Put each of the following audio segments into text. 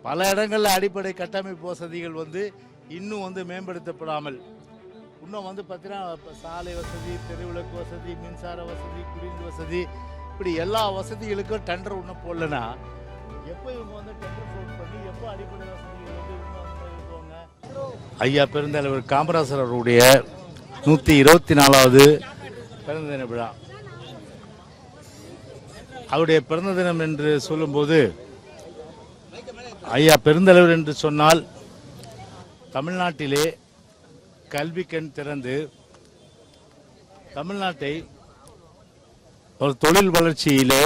பல இடங்களில் அடிப்படை கட்டமைப்பு வசதிகள் இன்னும் மேம்படுத்தப்படாமல் இன்னும் பார்த்தீங்கன்னா சாலை வசதி, தெருவிளக்கு வசதி, மின்சார வசதி, குடிநீர் வசதி, இப்படி எல்லா வசதிகளுக்கும் டெண்டர் இன்னும் போடலன்னா எப்போ இவங்க டெண்டர் ஃப்ளோட் பண்ணி எப்போ அடிப்படை வசதிகள் இன்னும் இருக்குவாங்க? ஐயா பெருந்தலைவர் காமராசர் அவருடைய 124வது பிறந்த தின விழா. அவருடைய பிறந்த தினம் என்று சொல்லும்போது ஐயா பெருந்தலைவர் என்று சொன்னால் தமிழ்நாட்டிலே கல்வி கண் திறந்து தமிழ்நாட்டை ஒரு தொழில் வளர்ச்சியிலே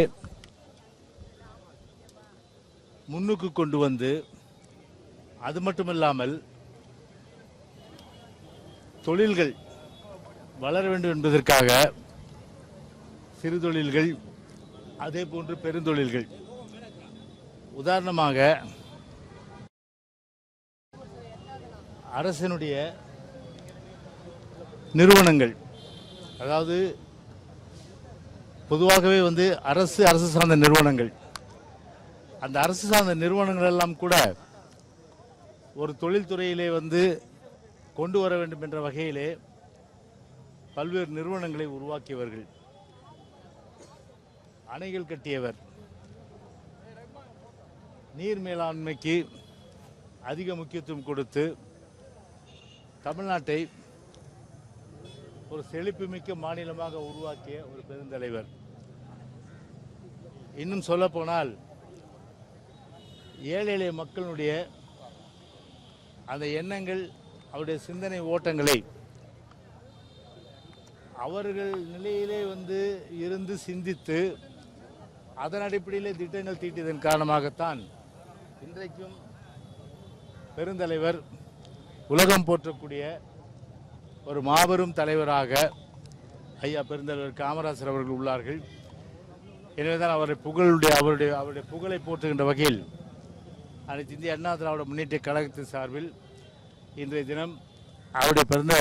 முன்னுக்கு கொண்டு வந்து, அது மட்டுமில்லாமல் தொழில்கள் வளர வேண்டும் என்பதற்காக சிறு தொழில்கள், அதே போன்று பெருந்தொழில்கள், உதாரணமாக அரசினுடைய நிறுவனங்கள், அதாவது பொதுவாகவே அரசு சார்ந்த நிறுவனங்கள், அந்த அரசு சார்ந்த நிறுவனங்கள் எல்லாம் கூட ஒரு தொழில்துறையிலே கொண்டு வர வேண்டும் என்ற வகையிலே பல்வேறு நிறுவனங்களை உருவாக்கியவர்கள். அணைகள் கட்டியவர், நீர் மேலாண்மைக்கு அதிக முக்கியத்துவம் கொடுத்து தமிழ்நாட்டை ஒரு செழிப்புமிக்க மாநிலமாக உருவாக்கிய ஒரு பெருந்தலைவர். இன்னும் சொல்ல போனால் ஏழை எளிய மக்களுடைய அந்த எண்ணங்கள், அவருடைய சிந்தனை ஓட்டங்களை அவர்கள் நிலையிலே இருந்து சிந்தித்து அதன் அடிப்படையிலே திட்டங்கள் தீட்டியதன் காரணமாகத்தான் இன்றைக்கும் பெருந்தலைவர் உலகம் போற்றக்கூடிய ஒரு மாபெரும் தலைவராக ஐயா பெருந்தலைவர் காமராசர் அவர்கள் உள்ளார்கள். எனவேதான் அவருடைய புகழை போற்றுகின்ற வகையில் அனைத்து இந்திய அண்ணா திராவிட முன்னேற்ற கழகத்தின் சார்பில் இன்றைய தினம் அவருடைய பிறந்த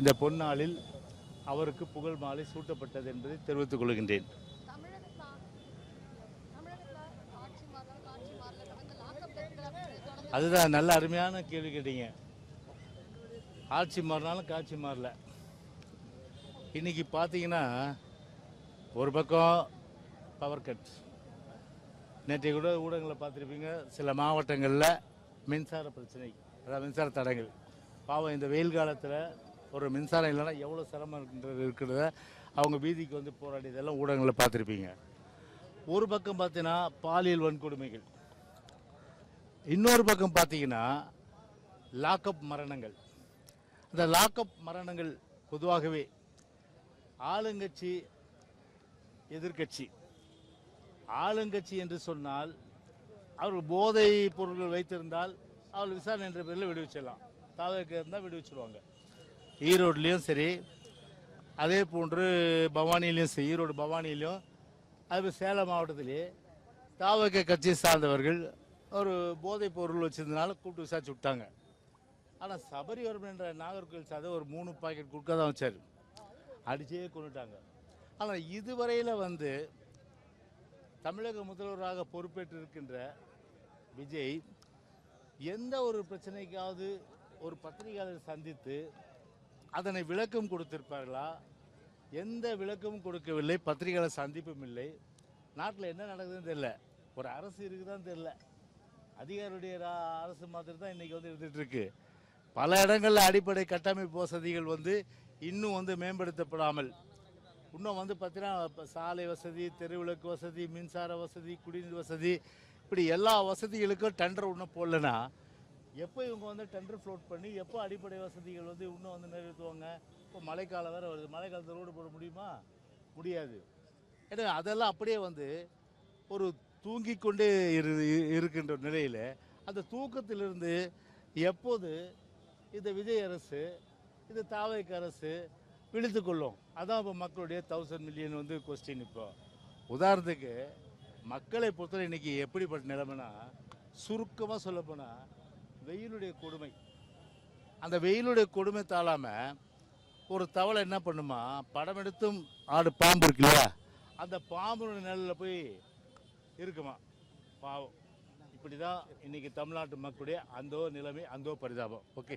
இந்த பொன்னாளில் அவருக்கு புகழ் மாலை சூட்டப்பட்டது என்பதை தெரிவித்துக் கொள்கின்றேன். அதுதான் நல்ல அருமையான கேள்வி கேட்டீங்க. ஆட்சி மாறினாலும் காட்சி மாறல. இன்னைக்கு பார்த்தீங்கன்னா ஒரு பக்கம் பவர் கட், நேற்றைய கூட ஊடகங்களை பார்த்துருப்பீங்க, சில மாவட்டங்களில் மின்சார பிரச்சனை, அதாவது மின்சார தடங்கள். பாவம் இந்த வெயில் காலத்தில் ஒரு மின்சாரம் இல்லைன்னா எவ்வளோ சிரமம் இருக்கிறத அவங்க வீதிக்கு போராடியதெல்லாம் ஊடகங்களில் பார்த்துருப்பீங்க. ஒரு பக்கம் பார்த்தீங்கன்னா பாலியல் வன்கொடுமைகள், இன்னொரு பக்கம் பார்த்தீங்கன்னா லாக்அப் மரணங்கள். அந்த லாக்அப் மரணங்கள் பொதுவாகவே ஆளுங்கட்சி எதிர்கட்சி, ஆளுங்கட்சி என்று சொன்னால் அவர்கள் போதை பொருட்கள் வைத்திருந்தால் அவர்கள் விசாரணை என்ற பேரில் விடுவிச்சிடலாம், தாவக இருந்தால் விடுவிச்சிடுவாங்க. ஈரோட்லேயும் சரி, அதே போன்று பவானிலையும் சரி, ஈரோடு பவானிலையும், அது சேலம் மாவட்டத்திலே தாவக கட்சியை சார்ந்தவர்கள் ஒரு போதைப் பொருள் வச்சிருந்தனால கூப்பிட்டு விசாரிச்சு விட்டாங்க. ஆனால் சபரிவர்மன் என்ற நாகர்கோவில் சார்ந்த ஒரு 3 பாக்கெட் குட்கா தான் வச்சார், அடிச்சே கொண்டுட்டாங்க. ஆனால் இதுவரையில் தமிழக முதல்வராக பொறுப்பேற்று இருக்கின்ற விஜய் எந்த ஒரு பிரச்சனைக்காவது ஒரு பத்திரிகையாளர் சந்தித்து அதனை விளக்கம் கொடுத்திருப்பார்களா? எந்த விளக்கமும் கொடுக்கவில்லை, பத்திரிகையாளர் சந்திப்பும் இல்லை. நாட்டில் என்ன நடக்குதுன்னு தெரியல, ஒரு அரசு இருக்குதான்னு தெரியல, அதிகாரியுடைய அரசு மாத்திரம் தான் இன்னைக்கு இருந்துட்டு இருக்கு. பல இடங்களில் அடிப்படை கட்டமைப்பு வசதிகள் இன்னும் மேம்படுத்தப்படாமல், இன்னும் பார்த்தீங்கன்னா சாலை வசதி, தெருவிளக்கு வசதி, மின்சார வசதி, குடிநீர் வசதி, இப்படி எல்லா வசதிகளுக்கும் டெண்டர் இன்னும் போடலன்னா எப்போ இவங்க டெண்டர் ஃப்ளோட் பண்ணி எப்போ அடிப்படை வசதிகள் இன்னும் நிறைவேற்றுவாங்க? இப்போ மழைக்காலம் வேறு வருது, மழை காலத்தில் ரோடு போட முடியுமா? முடியாது. ஏன்னா அதெல்லாம் அப்படியே ஒரு தூங்கி கொண்டே இருக்கின்ற நிலையில் அந்த தூக்கத்திலிருந்து எப்போது இந்த விஜய் அரசு, இந்த தாவேக அரசு விழித்து கொள்ளும்? அதான் இப்போ மக்களுடைய 1000 மில்லியன் கொஸ்டின். இப்போ உதாரணத்துக்கு மக்களை பொறுத்தவரை இன்னைக்கு எப்படிப்பட்ட நிலைமைனா, சுருக்கமாக சொல்லப்போனால் வெயிலுடைய கொடுமை, அந்த வெயிலுடைய கொடுமை தாழாமல் ஒரு தவளை என்ன பண்ணுமா, படம் எடுத்தும் ஆடு பாம்பு இருக்கு இல்லையா, அந்த பாம்புடைய நிழலில் போய் இருக்குமா பாவம். இப்படி தான் இன்றைக்கி தமிழ்நாட்டு மக்களுடைய அந்தோ நிலைமை அந்தோ பரிதாபம். ஓகே.